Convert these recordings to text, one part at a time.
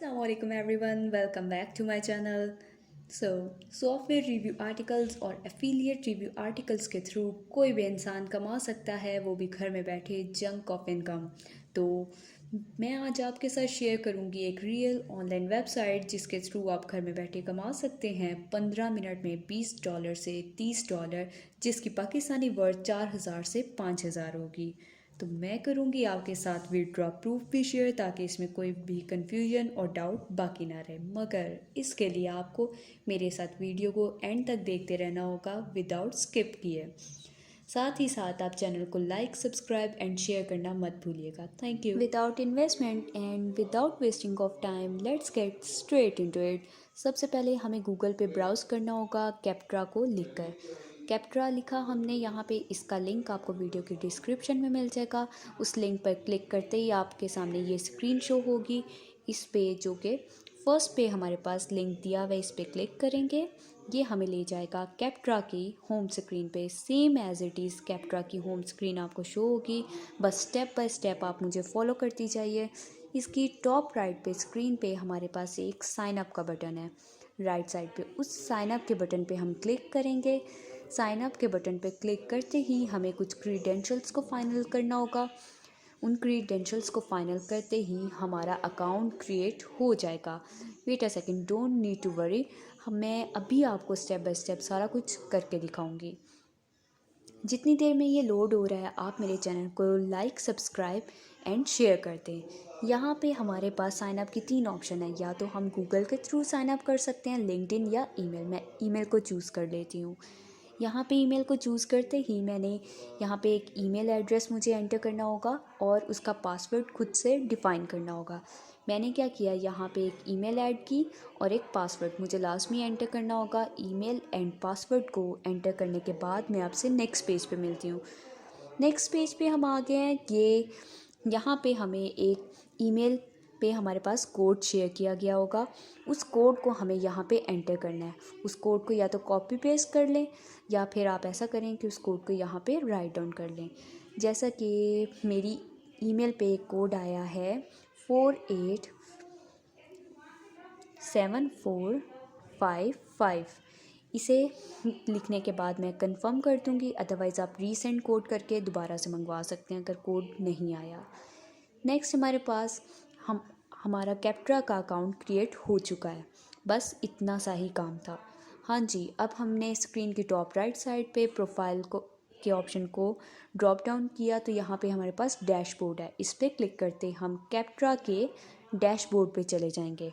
Assalamualaikum everyone, welcome back to my channel. Software review articles और affiliate review articles के through कोई भी इंसान कमा सकता है, वो भी घर में बैठे जंक ऑफ इनकम। तो मैं आज आपके साथ शेयर करूंगी एक रियल ऑनलाइन वेबसाइट जिसके थ्रू आप घर में बैठे कमा सकते हैं 15 मिनट में $20 से $30, जिसकी पाकिस्तानी वर्थ 4,000 से 5,000 होगी। तो मैं करूँगी आपके साथ विड्रॉ प्रूफ भी शेयर, ताकि इसमें कोई भी कन्फ्यूजन और डाउट बाकी ना रहे। मगर इसके लिए आपको मेरे साथ वीडियो को एंड तक देखते रहना होगा विदाउट स्किप किए। साथ ही साथ आप चैनल को लाइक, सब्सक्राइब एंड शेयर करना मत भूलिएगा। Thank you. Without investment and without wasting of time, let's get straight into it. सबसे पहले हमें गूगल पे ब्राउज़ करना होगा कैप्ट्रा को लिखकर। कैप्ट्रा लिखा हमने यहाँ पे, इसका लिंक आपको वीडियो की डिस्क्रिप्शन में मिल जाएगा। उस लिंक पर क्लिक करते ही आपके सामने ये स्क्रीन शो होगी। इस पे जो कि फर्स्ट पे हमारे पास लिंक दिया हुआ है, इस पर क्लिक करेंगे। ये हमें ले जाएगा कैप्ट्रा की होम स्क्रीन पे। सेम एज़ इट इज़ कैप्ट्रा की होम स्क्रीन आपको शो होगी, बस स्टेप बाय स्टेप आप मुझे फॉलो करती जाइए। इसकी टॉप राइट पे स्क्रीन पे हमारे पास एक साइन अप का बटन है, राइट साइड पे। उस साइन अप के बटन पे हम क्लिक करेंगे। साइन अप के बटन पे क्लिक करते ही हमें कुछ क्रीडेंशियल्स को फाइनल करना होगा। उन क्रीडेंशियल्स को फाइनल करते ही हमारा अकाउंट क्रिएट हो जाएगा। Wait a second, don't need to worry, मैं अभी आपको स्टेप बाय स्टेप सारा कुछ करके दिखाऊंगी। जितनी देर में ये लोड हो रहा है, आप मेरे चैनल को लाइक, सब्सक्राइब एंड शेयर कर दें। यहाँ पे हमारे पास साइन अप की 3 ऑप्शन है। या तो हम गूगल के थ्रू साइन अप कर सकते हैं, लिंक्डइन या ईमेल। मैं ईमेल को चूज़ कर लेती हूँ। यहाँ पे ईमेल को चूज़ करते ही मैंने यहाँ पे एक ईमेल एड्रेस मुझे एंटर करना होगा और उसका पासवर्ड खुद से डिफ़ाइन करना होगा। मैंने क्या किया, यहाँ पे एक ईमेल ऐड की और एक पासवर्ड मुझे लास्ट में एंटर करना होगा। ईमेल एंड पासवर्ड को एंटर करने के बाद मैं आपसे नेक्स्ट पेज पे मिलती हूँ। नेक्स्ट पेज पे हम आ गए हैं। ये यहाँ पे हमें एक ईमेल पे हमारे पास कोड शेयर किया गया होगा। उस कोड को हमें यहाँ पे एंटर करना है। उस कोड को या तो कॉपी पेस्ट कर लें, या फिर आप ऐसा करें कि उस कोड को यहाँ पे राइट डाउन कर लें। जैसा कि मेरी ईमेल पे एक कोड आया है 487455। इसे लिखने के बाद मैं कंफर्म कर दूँगी, अदरवाइज़ आप रीसेंड कोड करके दोबारा से मंगवा सकते हैं अगर कोड नहीं आया। नेक्स्ट हमारे पास हमारा कैप्ट्रा का अकाउंट क्रिएट हो चुका है। बस इतना सा ही काम था। हाँ जी, अब हमने स्क्रीन की टॉप राइट साइड पे प्रोफाइल को के ऑप्शन को ड्रॉप डाउन किया, तो यहाँ पे हमारे पास डैशबोर्ड है। इस पर क्लिक करते हम कैप्ट्रा के डैशबोर्ड पे चले जाएंगे।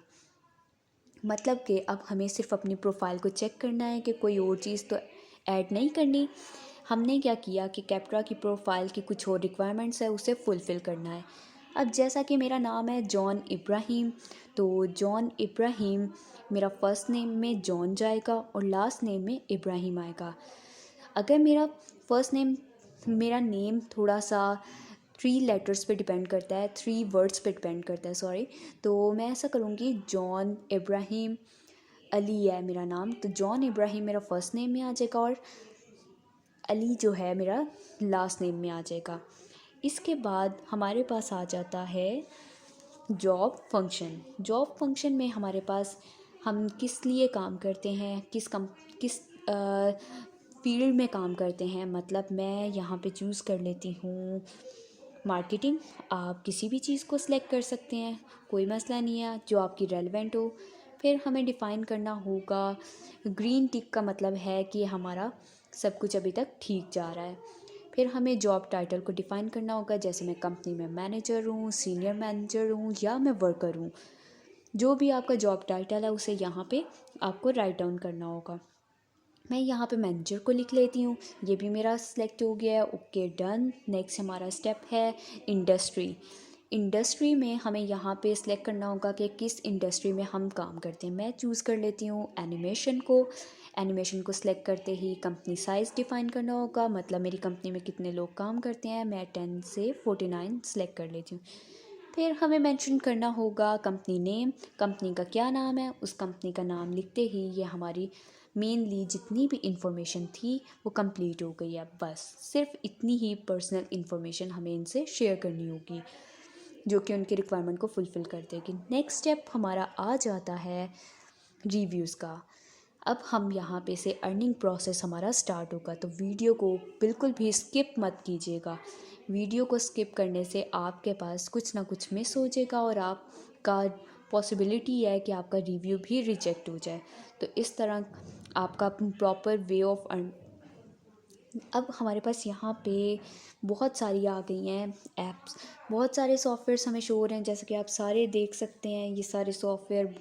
मतलब कि अब हमें सिर्फ अपनी प्रोफाइल को चेक करना है कि कोई और चीज़ तो ऐड नहीं करनी। हमने क्या किया कि कैप्ट्रा की प्रोफाइल की कुछ और रिक्वायरमेंट्स है, उसे फुलफ़िल करना है। अब जैसा कि मेरा नाम है जॉन इब्राहिम, तो जॉन इब्राहिम मेरा फ़र्स्ट नेम में जॉन जाएगा और लास्ट नेम में इब्राहिम आएगा। अगर मेरा नेम थोड़ा सा 3 लेटर्स पे डिपेंड करता है, 3 वर्ड्स पे डिपेंड करता है, सॉरी। तो मैं ऐसा करूँगी, जॉन इब्राहिम अली है मेरा नाम, तो जॉन इब्राहिम मेरा फ़र्स्ट नेम में आ जाएगा और अली जो है मेरा लास्ट नेम में आ जाएगा। इसके बाद हमारे पास आ जाता है जॉब फंक्शन। जॉब फंक्शन में हमारे पास हम किस लिए काम करते हैं, किस फील्ड में काम करते हैं। मतलब मैं यहाँ पे चूज़ कर लेती हूँ मार्केटिंग। आप किसी भी चीज़ को सिलेक्ट कर सकते हैं, कोई मसला नहीं है, जो आपकी रेलेवेंट हो। फिर हमें डिफ़ाइन करना होगा, ग्रीन टिक का मतलब है कि हमारा सब कुछ अभी तक ठीक जा रहा है। फिर हमें जॉब टाइटल को डिफ़ाइन करना होगा, जैसे मैं कंपनी में मैनेजर हूँ, सीनियर मैनेजर हूँ या मैं वर्कर हूँ। जो भी आपका जॉब टाइटल है उसे यहाँ पे आपको राइट डाउन करना होगा। मैं यहाँ पे मैनेजर को लिख लेती हूँ। ये भी मेरा सिलेक्ट हो गया है। Okay, done. नेक्स्ट हमारा स्टेप है इंडस्ट्री। इंडस्ट्री में हमें यहाँ पे सिलेक्ट करना होगा कि किस इंडस्ट्री में हम काम करते हैं। मैं चूज़ कर लेती हूँ एनिमेशन को। एनिमेशन को सिलेक्ट करते ही कंपनी साइज़ डिफ़ाइन करना होगा, मतलब मेरी कंपनी में कितने लोग काम करते हैं। मैं 10 से 49 सेलेक्ट कर लेती हूँ। फिर हमें मेंशन करना होगा कंपनी नेम, कंपनी का क्या नाम है। उस कंपनी का नाम लिखते ही ये हमारी मेनली जितनी भी इंफॉर्मेशन थी वो कंप्लीट हो गई है। बस सिर्फ इतनी ही पर्सनल इंफॉर्मेशन हमें इनसे शेयर करनी होगी। जो कि उनकी रिक्वायरमेंट को फुलफ़िल कर देगी। नेक्स्ट स्टेप हमारा आ जाता है रिव्यूज़ का। अब हम यहाँ पे से अर्निंग प्रोसेस हमारा स्टार्ट होगा, तो वीडियो को बिल्कुल भी स्किप मत कीजिएगा। वीडियो को स्किप करने से आपके पास कुछ ना कुछ मिस हो जाएगा और आपका पॉसिबिलिटी है कि आपका रिव्यू भी रिजेक्ट हो जाए। तो इस तरह आपका प्रॉपर वे ऑफ अर्न। अब हमारे पास यहाँ पे बहुत सारी आ गई हैं ऐप्स, बहुत सारे सॉफ्टवेयर्स हमें शो हो रहे हैं, जैसे कि आप सारे देख सकते हैं। ये सारे सॉफ्टवेयर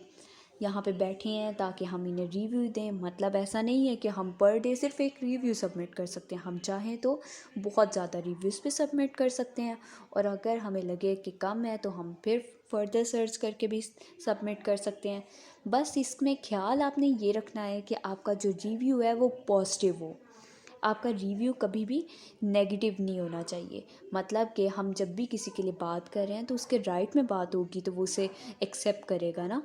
यहाँ पे बैठे हैं ताकि हम इन्हें रिव्यू दें। मतलब ऐसा नहीं है कि हम पर डे सिर्फ एक रिव्यू सबमिट कर सकते हैं, हम चाहें तो बहुत ज़्यादा रिव्यूज़ भी सबमिट कर सकते हैं। और अगर हमें लगे कि कम है तो हम फिर फर्दर सर्च करके भी सबमिट कर सकते हैं। बस इसमें ख्याल आपने ये रखना है कि आपका जो रिव्यू है वो पॉजिटिव हो। आपका रिव्यू कभी भी नेगेटिव नहीं होना चाहिए। मतलब कि हम जब भी किसी के लिए बात कर रहे हैं तो उसके राइट में बात होगी तो वो उसे एक्सेप्ट करेगा ना।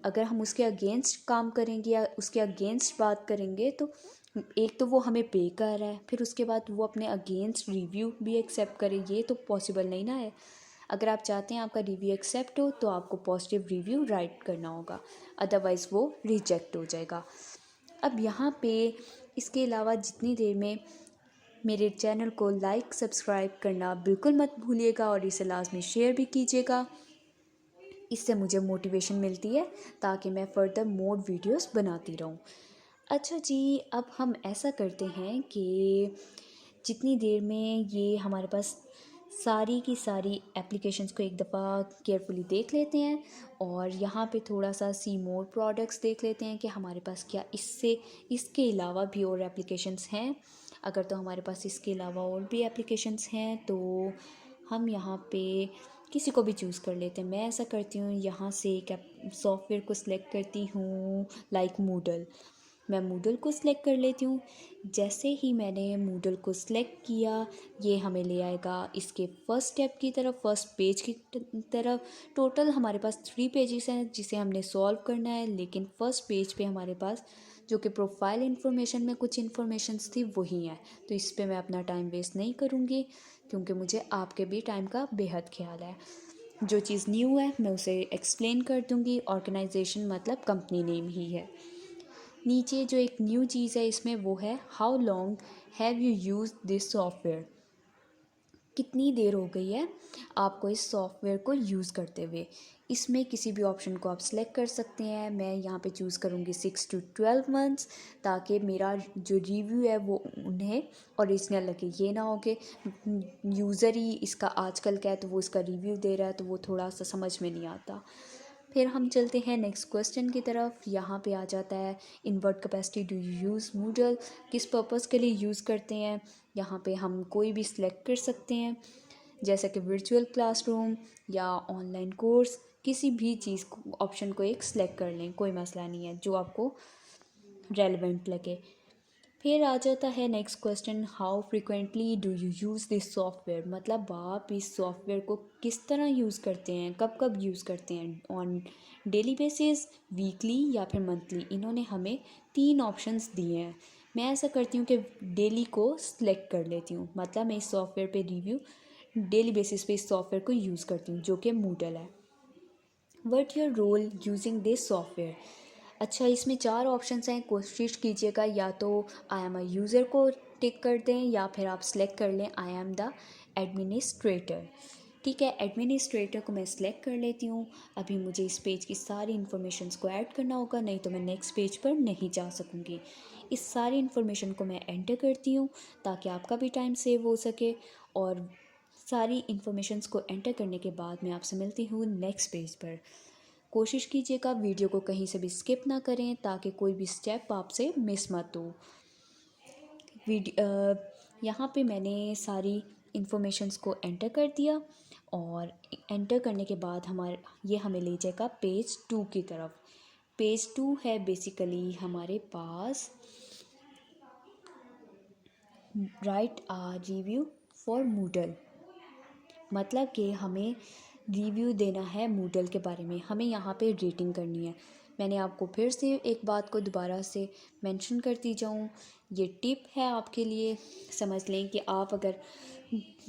अगर हम उसके अगेंस्ट काम करेंगे या उसके अगेंस्ट बात करेंगे तो एक तो वो हमें पे कर रहा है, फिर उसके बाद वो अपने अगेंस्ट रिव्यू भी एक्सेप्ट करे, ये तो पॉसिबल नहीं ना है। अगर आप चाहते हैं आपका रिव्यू एक्सेप्ट हो तो आपको पॉजिटिव रिव्यू राइट करना होगा, अदरवाइज़ वो रिजेक्ट हो जाएगा। अब यहाँ पे इसके अलावा जितनी देर में मेरे चैनल को लाइक सब्सक्राइब करना बिल्कुल मत भूलिएगा और इसे लाजमी शेयर भी कीजिएगा। इससे मुझे मोटिवेशन मिलती है ताकि मैं फ़र्दर मोर वीडियोस बनाती रहूं। अच्छा जी, अब हम ऐसा करते हैं कि जितनी देर में ये हमारे पास सारी की सारी एप्लीकेशंस को एक दफ़ा केयरफुली देख लेते हैं और यहाँ पे थोड़ा सा सी मोर प्रोडक्ट्स देख लेते हैं कि हमारे पास क्या इसके अलावा भी और एप्लीकेशंस हैं। अगर तो हमारे पास इसके अलावा और भी एप्लीकेशंस हैं तो हम यहाँ पे किसी को भी चूज़ कर लेते हैं। मैं ऐसा करती हूँ, यहाँ से एक सॉफ्टवेयर को सिलेक्ट करती हूँ, लाइक मूडल। मैं मूडल को सिलेक्ट कर लेती हूँ। जैसे ही मैंने मूडल को सिलेक्ट किया, ये हमें ले आएगा इसके फर्स्ट स्टेप की तरफ, फर्स्ट पेज की तरफ। टोटल हमारे पास 3 पेजेस हैं जिसे हमने सॉल्व करना है, लेकिन फर्स्ट पेज पे हमारे पास जो कि प्रोफाइल इन्फॉर्मेशन में कुछ इन्फॉर्मेशंस थी वही हैं। तो इस पे मैं अपना टाइम वेस्ट नहीं करूँगी क्योंकि मुझे आपके भी टाइम का बेहद ख्याल है। जो चीज़ न्यू है मैं उसे एक्सप्लेन कर दूँगी। ऑर्गेनाइजेशन मतलब कंपनी नेम ही है। नीचे जो एक न्यू चीज़ है इसमें वो है how long have you use this software. कितनी देर हो गई है आपको इस सॉफ्टवेयर को यूज़ करते हुए। इसमें किसी भी ऑप्शन को आप सेलेक्ट कर सकते हैं। मैं यहाँ पे चूज़ करूँगी 6 to 12 मंथ्स, ताकि मेरा जो रिव्यू है वो उन्हें ओरिजिनल लगे। ये ना हो कि यूज़र ही इसका आजकल का है तो वो इसका रिव्यू दे रहा है, तो वो थोड़ा सा समझ में नहीं आता। फिर हम चलते हैं नेक्स्ट क्वेश्चन की तरफ। यहाँ पे आ जाता है in what capacity do you use Moodle, किस पर्पज़ के लिए यूज़ करते हैं। यहाँ पे हम कोई भी सिलेक्ट कर सकते हैं, जैसे कि वर्चुअल क्लासरूम या ऑनलाइन कोर्स, किसी भी चीज़ को ऑप्शन को एक सिलेक्ट कर लें, कोई मसला नहीं है, जो आपको रेलेवेंट लगे। फिर आ जाता है next question, how frequently do you use this software. मतलब आप इस सॉफ्टवेयर को किस तरह यूज़ करते हैं, कब कब यूज़ करते हैं, ऑन डेली बेसिस, वीकली या फिर मंथली। इन्होंने हमें 3 ऑप्शंस दिए हैं। मैं ऐसा करती हूँ कि डेली को सिलेक्ट कर लेती हूँ। मतलब मैं इस सॉफ्टवेयर पे रिव्यू डेली बेसिस पे इस सॉफ्टवेयर को यूज़ करती हूँ, जो कि मूडल है। What your role using this software. अच्छा, इसमें 4 ऑप्शंस हैं। कोशिश कीजिएगा या तो आई एम अ यूज़र को टिक कर दें या फिर आप सेलेक्ट कर लें आई एम द एडमिनिस्ट्रेटर। ठीक है, एडमिनिस्ट्रेटर को मैं सिलेक्ट कर लेती हूँ। अभी मुझे इस पेज की सारी इन्फॉर्मेशंस को ऐड करना होगा, नहीं तो मैं नेक्स्ट पेज पर नहीं जा सकूँगी। इस सारी इन्फॉर्मेशन को मैं एंटर करती हूँ ताकि आपका भी टाइम सेव हो सके। और सारी इन्फॉर्मेशंस को एंटर करने के बाद मैं आपसे मिलती हूँ नेक्स्ट पेज पर। कोशिश कीजिएगा वीडियो को कहीं से भी स्किप ना करें ताकि कोई भी स्टेप आपसे मिस मत हो। यहाँ पे मैंने सारी इन्फॉर्मेशंस को एंटर कर दिया और एंटर करने के बाद ये हमें ले जाएगा पेज 2 की तरफ। पेज 2 है बेसिकली हमारे पास write a review for Moodle. मतलब कि हमें रिव्यू देना है मूडल के बारे में, हमें यहाँ पे रेटिंग करनी है। मैंने आपको फिर से एक बात को दोबारा से मेंशन करती जाऊँ, ये टिप है आपके लिए। समझ लें कि आप अगर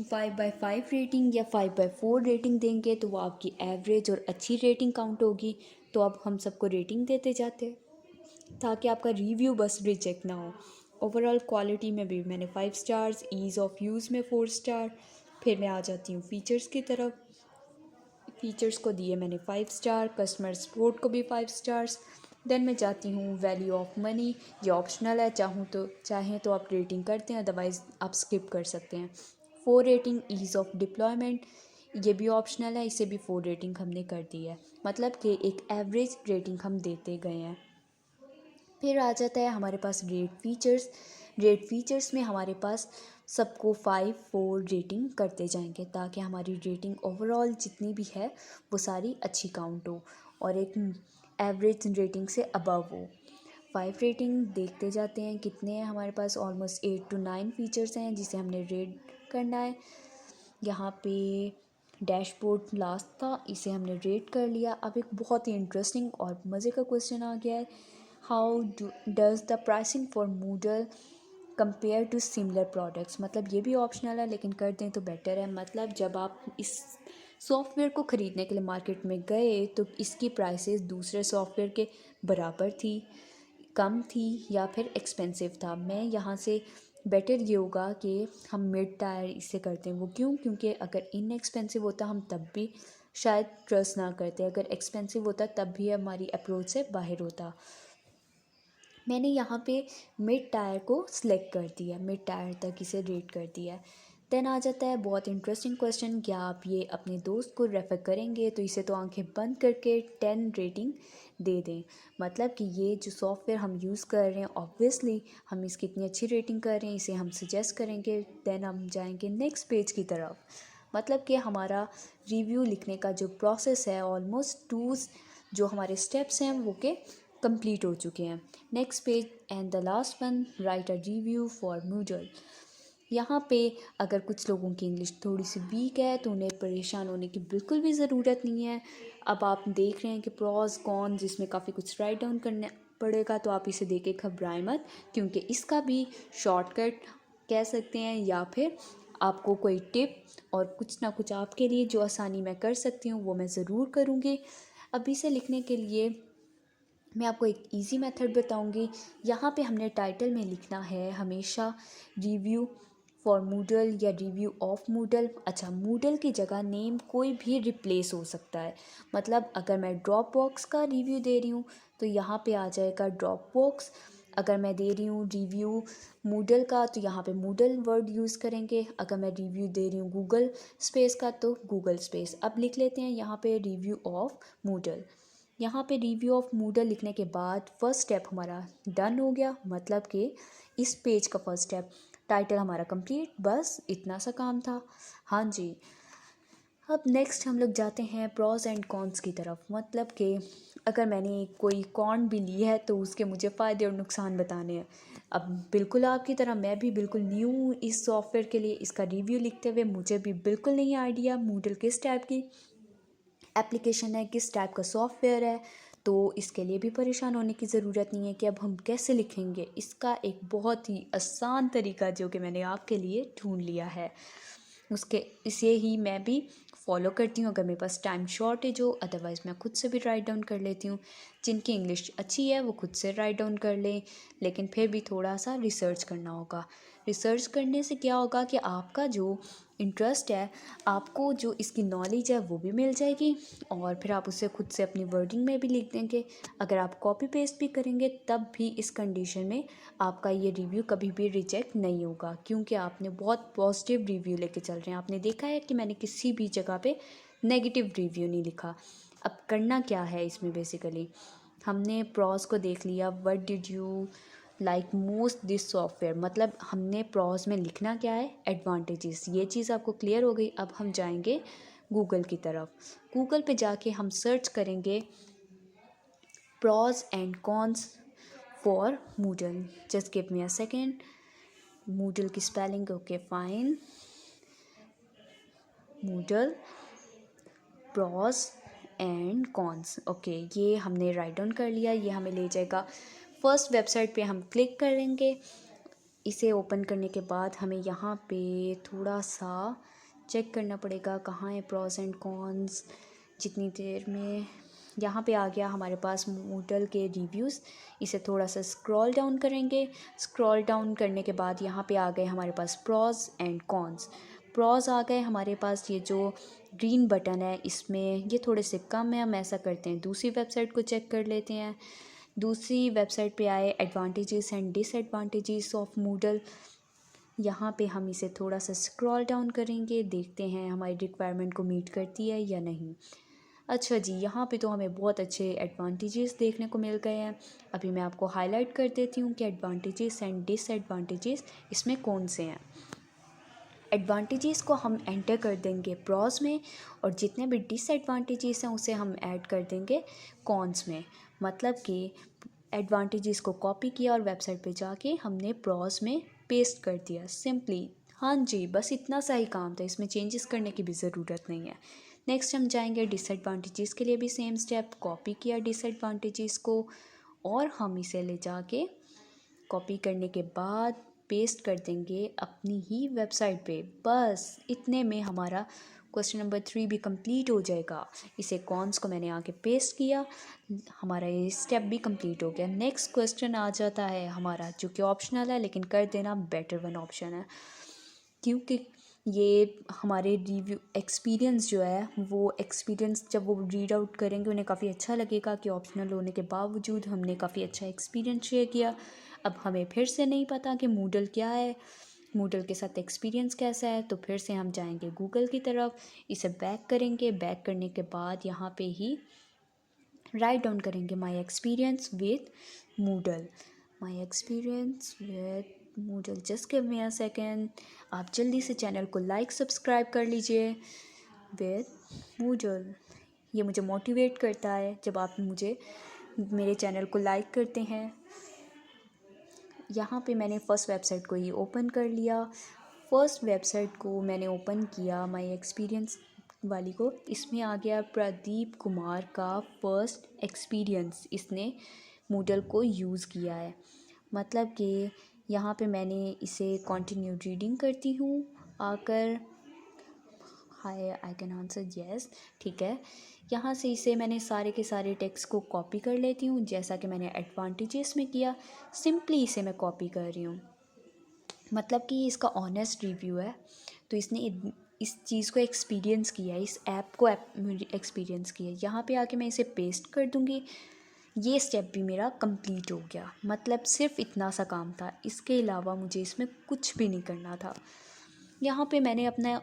5/5 रेटिंग या 5/4 रेटिंग देंगे तो वो आपकी एवरेज और अच्छी रेटिंग काउंट होगी। तो अब हम सबको रेटिंग देते जाते हैं ताकि आपका रिव्यू बस रिजेक्ट ना हो। ओवरऑल क्वालिटी में भी मैंने 5 स्टार्स, ईज़ ऑफ यूज़ में 4 स्टार। फिर मैं आ जाती हूँ फ़ीचर्स की तरफ। फ़ीचर्स को दिए मैंने 5 स्टार, कस्टमर सपोर्ट को भी 5 स्टार्स। देन मैं जाती हूँ वैल्यू ऑफ मनी, ये ऑप्शनल है, चाहें तो आप रेटिंग करते हैं, अदरवाइज़ आप स्किप कर सकते हैं। 4 रेटिंग ईज़ ऑफ डिप्लॉयमेंट, ये भी ऑप्शनल है, इसे भी 4 रेटिंग हमने कर दी है, मतलब कि एक एवरेज रेटिंग हम देते गए हैं। फिर आ जाता है हमारे पास रेट फीचर्स में हमारे पास सबको 5-4 रेटिंग करते जाएंगे ताकि हमारी रेटिंग ओवरऑल जितनी भी है वो सारी अच्छी काउंट हो और एक एवरेज रेटिंग से अबव हो। 5 रेटिंग देखते जाते हैं कितने हैं हमारे पास। ऑलमोस्ट 8 to 9 फीचर्स हैं जिसे हमने रेट करना है। यहाँ पे डैशबोर्ड लास्ट था, इसे हमने रेट कर लिया। अब एक बहुत ही इंटरेस्टिंग और मज़े का क्वेश्चन आ गया है, how does the pricing for Moodle compare to similar products. मतलब ये भी ऑप्शनल है लेकिन कर दें तो बेटर है। मतलब जब आप इस सॉफ्टवेयर को ख़रीदने के लिए मार्केट में गए तो इसकी प्राइसेस दूसरे सॉफ्टवेयर के बराबर थी, कम थी या फिर एक्सपेंसिव था। मैं यहाँ से बेटर ये होगा कि हम मिड टायर इसे करते हैं। वो क्योंकि अगर इनएक्सपेंसिव होता हम तब भी शायद ट्रस्ट ना करते, अगर एक्सपेंसिव होता तब भी हमारी अप्रोच से बाहर होता। मैंने यहाँ पे मिड टायर को सिलेक्ट कर दिया, मिड टायर तक इसे रेट कर दिया है। देन आ जाता है बहुत इंटरेस्टिंग क्वेश्चन, क्या आप ये अपने दोस्त को रेफ़र करेंगे? तो इसे तो आंखें बंद करके 10 रेटिंग दे दें। मतलब कि ये जो सॉफ्टवेयर हम यूज़ कर रहे हैं ऑब्वियसली हम इसकी इतनी अच्छी रेटिंग कर रहे हैं, इसे हम सजेस्ट करेंगे। देन हम जाएंगे नेक्स्ट पेज की तरफ। मतलब कि हमारा रिव्यू लिखने का जो प्रोसेस है ऑलमोस्ट जो हमारे स्टेप्स हैं वो के कंप्लीट हो चुके हैं। Next page and the last one, right a review for Moodle. यहाँ पे अगर कुछ लोगों की इंग्लिश थोड़ी सी वीक है तो उन्हें परेशान होने की बिल्कुल भी ज़रूरत नहीं है। अब आप देख रहे हैं कि प्रॉज कॉन जिसमें काफ़ी कुछ राइट डाउन करना पड़ेगा, तो आप इसे देख के घबराएं मत, क्योंकि इसका भी शॉर्टकट कह सकते हैं या फिर आपको कोई टिप और कुछ ना कुछ आपके लिए जो आसानी मैं कर सकती हूँ वो मैं ज़रूर करूँगी। अब इसे लिखने के लिए मैं आपको एक इजी मेथड बताऊंगी। यहाँ पे हमने टाइटल में लिखना है हमेशा रिव्यू फॉर मूडल या रिव्यू ऑफ मूडल। अच्छा, मूडल की जगह नेम कोई भी रिप्लेस हो सकता है। मतलब अगर मैं ड्रॉप बॉक्स का रिव्यू दे रही हूँ तो यहाँ पे आ जाएगा ड्रॉप बॉक्स। अगर मैं दे रही हूँ रिव्यू मूडल का तो यहाँ पे मूडल वर्ड यूज़ करेंगे। अगर मैं रिव्यू दे रही हूँ गूगल स्पेस का तो गूगल स्पेस। अब लिख लेते हैं यहाँ पे रिव्यू ऑफ मूडल। यहाँ पे रिव्यू ऑफ मूडल लिखने के बाद फर्स्ट स्टेप हमारा डन हो गया। मतलब कि इस पेज का फर्स्ट स्टेप टाइटल हमारा कंप्लीट, बस इतना सा काम था। हाँ जी, अब नेक्स्ट हम लोग जाते हैं प्रॉज एंड कॉन्स की तरफ। मतलब कि अगर मैंने कोई कॉन भी ली है तो उसके मुझे फ़ायदे और नुकसान बताने हैं। अब बिल्कुल आपकी तरह मैं भी बिल्कुल न्यू इस सॉफ्टवेयर के लिए इसका रिव्यू लिखते हुए मुझे भी बिल्कुल नहीं आइडिया मूडल किस टाइप की एप्लीकेशन है, किस टाइप का सॉफ्टवेयर है। तो इसके लिए भी परेशान होने की ज़रूरत नहीं है कि अब हम कैसे लिखेंगे। इसका एक बहुत ही आसान तरीका जो कि मैंने आपके लिए ढूंढ लिया है, इसे ही मैं भी फॉलो करती हूँ अगर मेरे पास टाइम शॉर्टेज हो। अदरवाइज़ मैं खुद से भी राइट डाउन कर लेती हूँ। जिनकी इंग्लिश अच्छी है वो खुद से राइट डाउन कर लें, लेकिन फिर भी थोड़ा सा रिसर्च करना होगा। रिसर्च करने से क्या होगा कि आपका जो इंटरेस्ट है, आपको जो इसकी नॉलेज है वो भी मिल जाएगी और फिर आप उसे खुद से अपनी वर्डिंग में भी लिख देंगे। अगर आप कॉपी पेस्ट भी करेंगे तब भी इस कंडीशन में आपका ये रिव्यू कभी भी रिजेक्ट नहीं होगा, क्योंकि आपने बहुत पॉजिटिव रिव्यू लेके चल रहे हैं। आपने देखा है कि मैंने किसी भी जगह पे नेगेटिव रिव्यू नहीं लिखा। अब करना क्या है इसमें, बेसिकली हमने प्रॉज को देख लिया, what did you like most this software. मतलब हमने प्रॉज में लिखना क्या है, एडवांटेजेस, ये चीज़ आपको क्लियर हो गई। अब हम जाएंगे गूगल की तरफ। गूगल पे जाके हम सर्च करेंगे pros and cons for Moodle. Just give me a second. Moodle की spelling, okay fine, Moodle pros and cons. Okay, ये हमने राइट डाउन कर लिया। ये हमें ले जाएगा फर्स्ट वेबसाइट पे, हम क्लिक करेंगे। इसे ओपन करने के बाद हमें यहाँ पे थोड़ा सा चेक करना पड़ेगा कहाँ है प्रॉस एंड कॉन्स। जितनी देर में यहाँ पे आ गया हमारे पास मूडल के रिव्यूज़। इसे थोड़ा सा स्क्रॉल डाउन करेंगे। स्क्रॉल डाउन करने के बाद यहाँ पे आ गए हमारे पास प्रॉस एंड कॉन्स। प्रॉस आ गए हमारे पास, ये जो ग्रीन बटन है इसमें ये थोड़े से कम है। हम ऐसा करते हैं दूसरी वेबसाइट को चेक कर लेते हैं। दूसरी वेबसाइट पे आए advantages and disadvantages of Moodle. यहाँ पे हम इसे थोड़ा सा स्क्रॉल डाउन करेंगे, देखते हैं हमारी रिक्वायरमेंट को मीट करती है या नहीं। अच्छा जी, यहाँ पे तो हमें बहुत अच्छे एडवांटेजेस देखने को मिल गए हैं। अभी मैं आपको हाईलाइट कर देती हूँ कि एडवांटेजेस एंड डिसएडवांटेजेस इसमें कौन से हैं। एडवांटेजेस को हम एंटर कर देंगे प्रॉस में, और जितने भी डिसएडवांटेजेस हैं उसे हम ऐड कर देंगे कॉन्स में। मतलब कि एडवांटेजेस को कॉपी किया और वेबसाइट पे जाके हमने प्रॉस में पेस्ट कर दिया सिंपली। हाँ जी, बस इतना सा ही काम था, इसमें चेंजेस करने की भी ज़रूरत नहीं है। नेक्स्ट हम जाएंगे डिसएडवांटेजेस के लिए भी सेम स्टेप। कॉपी किया डिसएडवांटेजेस को और हम इसे ले जाके कॉपी करने के बाद पेस्ट कर देंगे अपनी ही वेबसाइट पे। बस इतने में हमारा क्वेश्चन नंबर 3 भी कंप्लीट हो जाएगा। इसे कॉन्स को मैंने आके पेस्ट किया, हमारा ये स्टेप भी कंप्लीट हो गया। नेक्स्ट क्वेश्चन आ जाता है हमारा, जो कि ऑप्शनल है लेकिन कर देना बेटर वन ऑप्शन है, क्योंकि ये हमारे रिव्यू एक्सपीरियंस जो है वो एक्सपीरियंस जब वो रीड आउट करेंगे उन्हें काफ़ी अच्छा लगेगा कि ऑप्शनल होने के बावजूद हमने काफ़ी अच्छा एक्सपीरियंस शेयर किया। अब हमें फिर से नहीं पता कि मूडल क्या है, मूडल के साथ एक्सपीरियंस कैसा है, तो फिर से हम जाएंगे गूगल की तरफ। इसे बैक करेंगे। बैक करने के बाद यहाँ पे ही राइट डाउन करेंगे my experience with Moodle. My experience with Moodle. Just give me a second. आप जल्दी से चैनल को लाइक सब्सक्राइब कर लीजिए। विथ मूडल, ये मुझे मोटिवेट करता है जब आप मुझे मेरे चैनल को लाइक करते हैं। यहाँ पे मैंने फ़र्स्ट वेबसाइट को ही ओपन कर लिया। फ़र्स्ट वेबसाइट को मैंने ओपन किया माई एक्सपीरियंस वाली को। इसमें आ गया प्रदीप कुमार का फ़र्स्ट एक्सपीरियंस, इसने मूडल को यूज़ किया है। मतलब कि यहाँ पे मैंने इसे कंटिन्यू रीडिंग करती हूँ आकर। हाय, आई कैन आंसर येस। ठीक है, यहाँ से इसे मैंने सारे के सारे टेक्स्ट को कॉपी कर लेती हूँ, जैसा कि मैंने एडवांटेजेस में किया। सिंपली इसे मैं कॉपी कर रही हूँ, मतलब कि इसका ऑनेस्ट रिव्यू है। तो इसने इस चीज़ को एक्सपीरियंस किया है, इस ऐप को एक्सपीरियंस किया है। यहाँ पे आके मैं इसे पेस्ट कर दूँगी। ये स्टेप भी मेरा कंप्लीट हो गया। मतलब सिर्फ इतना सा काम था, इसके अलावा मुझे इसमें कुछ भी नहीं करना था। यहाँ पे मैंने अपना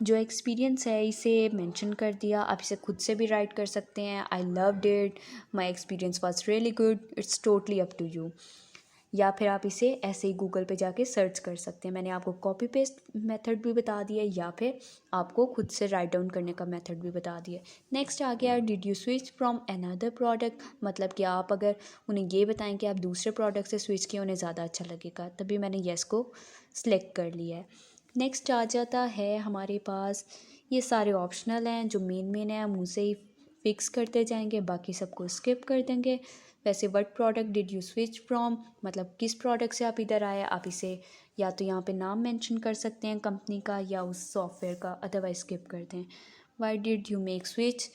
जो एक्सपीरियंस है इसे मेंशन कर दिया। आप इसे खुद से भी राइट कर सकते हैं। I loved it, my experience was really good, it's totally up to you. या फिर आप इसे ऐसे ही गूगल पे जाके सर्च कर सकते हैं। मैंने आपको कॉपी पेस्ट मेथड भी बता दिया, या फिर आपको खुद से राइट डाउन करने का मेथड भी बता दिया। नेक्स्ट आ गया did you switch from another product. मतलब कि आप अगर उन्हें ये बताएं कि आप दूसरे प्रोडक्ट से स्विच किए, उन्हें ज़्यादा अच्छा लगेगा। तभी मैंने येस को सिलेक्ट कर लिया है। नेक्स्ट आ जाता है हमारे पास, ये सारे ऑप्शनल हैं, जो मेन है हम उसे ही फिक्स करते जाएंगे, बाकी सबको स्किप कर देंगे। वैसे what product did you switch from, मतलब किस प्रोडक्ट से आप इधर आए, आप इसे या तो यहाँ पे नाम मेंशन कर सकते हैं कंपनी का या उस सॉफ्टवेयर का, अदरवाइज स्किप करते हैं। Why did you make switch,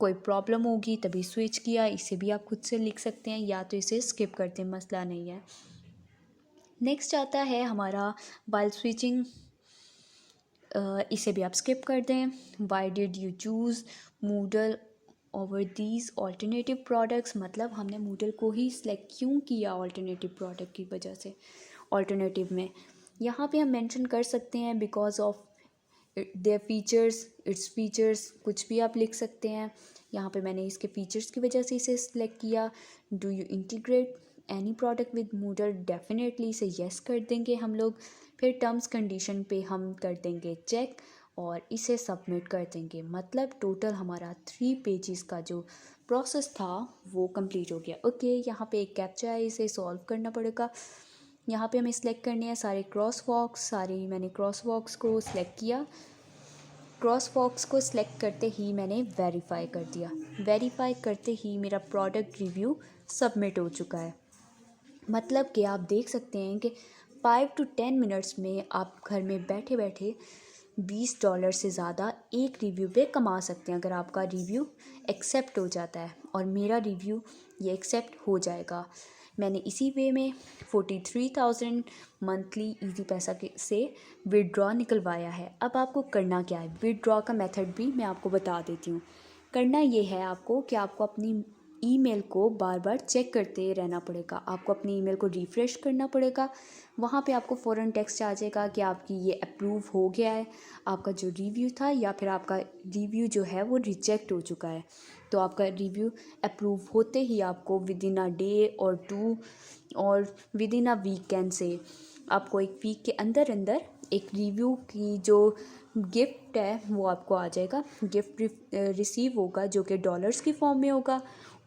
कोई प्रॉब्लम होगी तभी स्विच किया, इसे भी आप खुद से लिख सकते हैं, या तो इसे स्किप करते हैं, मसला नहीं है। नेक्स्ट आता है हमारा वाइल स्विचिंग, इसे भी आप स्किप कर दें। Why did you choose Moodle over these alternative products, मतलब हमने मूडल को ही सिलेक्ट क्यों किया ऑल्टरनेटिव प्रोडक्ट की वजह से। ऑल्टरनेटिव में यहाँ पे हम मेंशन कर सकते हैं because of their features, its features, कुछ भी आप लिख सकते हैं। यहाँ पे मैंने इसके फीचर्स की वजह से इसे सिलेक्ट किया। Do you integrate any product with Moodle, definitely इसे येस कर देंगे हम लोग। फिर टर्म्स कंडीशन पे हम कर देंगे चेक और इसे सबमिट कर देंगे। मतलब टोटल हमारा 3 पेजेस का जो प्रोसेस था वो कंप्लीट हो गया। ओके, यहाँ पे एक कैप्चा है, इसे सॉल्व करना पड़ेगा। यहाँ पे हमें सिलेक्ट करने हैं सारे क्रॉस वॉक्स, मैंने क्रॉस वॉक्स को सिलेक्ट किया। क्रॉस बॉक्स को सिलेक्ट करते ही मैंने वेरीफाई कर दिया। वेरीफाई करते ही मेरा प्रोडक्ट रिव्यू सबमिट हो चुका है। मतलब कि आप देख सकते हैं कि 5 to 10 मिनट्स में आप घर में बैठे बैठे $20 से ज़्यादा एक रिव्यू पे कमा सकते हैं अगर आपका रिव्यू एक्सेप्ट हो जाता है। और मेरा रिव्यू ये एक्सेप्ट हो जाएगा। मैंने इसी वे में 43,000 मंथली इजी पैसा से विड्रॉ निकलवाया है। अब आपको करना क्या है, विड्रॉ का मेथड भी मैं आपको बता देती हूँ। करना ये है आपको कि आपको अपनी ईमेल को बार बार चेक करते रहना पड़ेगा। आपको अपनी ईमेल को रिफ़्रेश करना पड़ेगा। वहाँ पे आपको फ़ौरन टेक्स्ट आ जाएगा कि आपकी ये अप्रूव हो गया है, आपका जो रिव्यू था, या फिर आपका रिव्यू जो है वो रिजेक्ट हो चुका है। तो आपका रिव्यू अप्रूव होते ही आपको विद इन अ डे और 2 और विद इन अ वीकेंड से आपको एक वीक के अंदर अंदर एक रिव्यू की जो गिफ्ट है वो आपको आ जाएगा। गिफ्ट रिसीव होगा जो कि डॉलर्स की फॉर्म में होगा।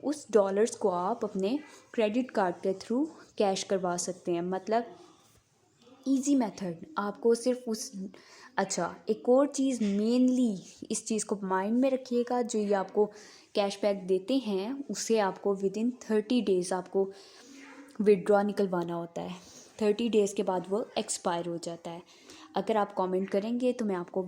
उस डॉलर्स को आप अपने क्रेडिट कार्ड के थ्रू कैश करवा सकते हैं। मतलब इजी मेथड। आपको सिर्फ उस एक और चीज़ मेनली इस चीज़ को माइंड में रखिएगा, जो ये आपको कैशबैक देते हैं उससे आपको विद इन 30 डेज़ आपको विड्रॉ निकलवाना होता है। 30 डेज़ के बाद वो एक्सपायर हो जाता है। अगर आप कमेंट करेंगे तो मैं आपको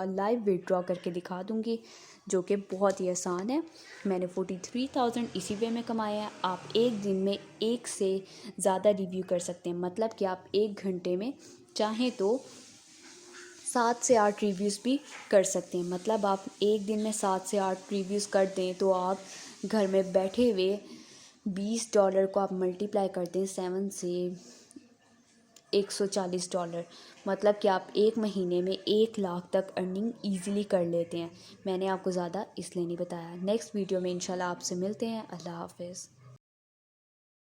लाइव विड्रॉ करके दिखा दूँगी, जो कि बहुत ही आसान है। मैंने 43,000 इसी वे में कमाया है। आप एक दिन में एक से ज़्यादा रिव्यू कर सकते हैं। मतलब कि आप 1 घंटे में चाहें तो 7 से 8 रिव्यूज़ भी कर सकते हैं। मतलब आप एक दिन में 7 से 8 रिव्यूज़ कर दें तो आप घर में बैठे हुए $20 को आप मल्टीप्लाई कर दें 7 से $140। मतलब कि आप एक महीने में 1 लाख तक अर्निंग ईज़िली कर लेते हैं। मैंने आपको ज़्यादा इसलिए नहीं बताया। नेक्स्ट वीडियो में इंशाल्लाह आपसे मिलते हैं। अल्लाह हाफ़िज़।